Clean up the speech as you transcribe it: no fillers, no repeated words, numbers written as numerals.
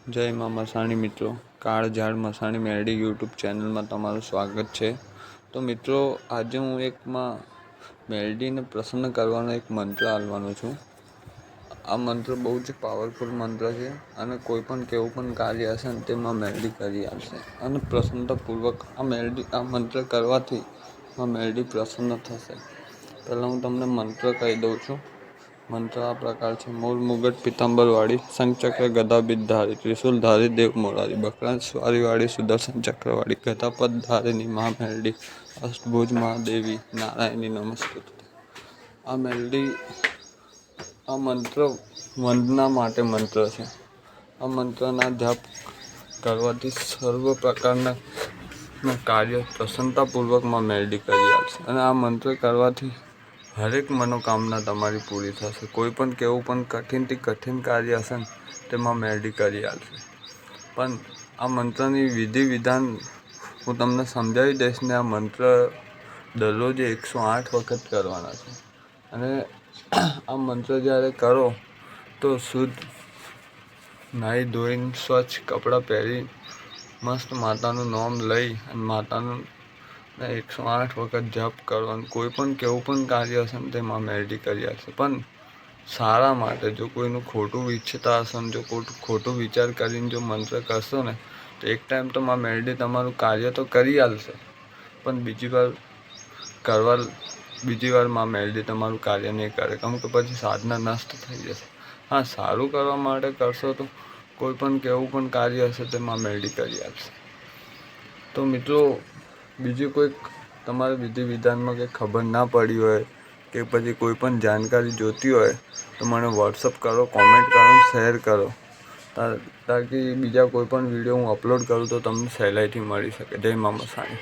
જય મા મસાણી મિત્રો, કાળ ઝાડ મસાણી મેરડી યુટ્યુબ ચેનલમાં તમારું સ્વાગત છે. તો મિત્રો, આજે હું મેરડીને પ્રસન્ન કરવાનો એક મંત્ર આપવાનો છું. આ મંત્ર બહુ જ પાવરફુલ મંત્ર છે અને કોઈ પણ કેવું પણ કાર્ય હશે ને તેમાં મેરડી કરી આપશે અને પ્રસન્નતાપૂર્વક આ મંત્ર કરવાથી મેરડી પ્રસન્ન થશે. પહેલાં હું તમને મંત્ર કહી દઉં છું. મંત્ર આ પ્રકાર છે: મૂળ મુગટ પિતાંબરવાળી, શંખચક્ર ગદા બિદ્ધારી, ત્રિશુલધારી દેવ મોરારી, બકરા સ્વારીવાળી, સુદર્શન ચક્રવાળી, ગદાપદ ધારિણી મા મેરડી, અષ્ટભુજ મહાદેવી નારાયણી નમસ્તુતે. આ મંત્ર વંદના માટે મંત્ર છે. આ મંત્રના જાપ કરવાથી સર્વ પ્રકારના કાર્ય પ્રસન્નતાપૂર્વકમાં મેરડી કરી આપશે અને આ મંત્ર કરવાથી હરેક મનોકામના તમારી પૂરી થશે. કોઈ પણ કેવું પણ કઠિનથી કઠિન કાર્ય હશે ને તેમાં મેરડી કરી આપશે. પણ આ મંત્રની વિધિ વિધાન હું તમને સમજાવી દઈશ ને. આ મંત્ર દરરોજ 108 વખત કરવાના છે અને આ મંત્ર જ્યારે કરો તો શુદ્ધ નાહી ધોઈને સ્વચ્છ કપડાં પહેરી મસ્ત માતાનું નામ લઈ અને માતાનું 108 વખત જપ કરવાનું. કોઈ પણ કેવું પણ કાર્ય હશે ને તેમાં મેરડી કરી આપશે. પણ સારા માટે, જો કોઈનું ખોટું ઈચ્છતા હશો ને, જો ખોટું વિચાર કરીને જો મંત્ર કરશો ને તો એક ટાઈમ તો મેરડી તમારું કાર્ય તો કરી આપશે, પણ બીજી વાર મેરડી તમારું કાર્ય નહીં કરે, કેમ કે પછી સાધના નષ્ટ થઈ જશે. હા, સારું કરવા માટે કરશો તો કોઈ પણ કેવું પણ કાર્ય હશે તેમાં મેરડી કરી આપશે. તો મિત્રો, બીજું કોઈક તમારે વિધિ વિધાનમાં કંઈ ખબર ના પડી હોય કે પછી કોઈ પણ જાણકારી જોઈતી હોય તો મને વોટ્સઅપ કરો, કોમેન્ટ કરો, શેર કરો, તાકી બીજા કોઈ પણ વિડીયો હું અપલોડ કરું તો તમને સહેલાઈથી મળી શકે. જય મા મસાણી.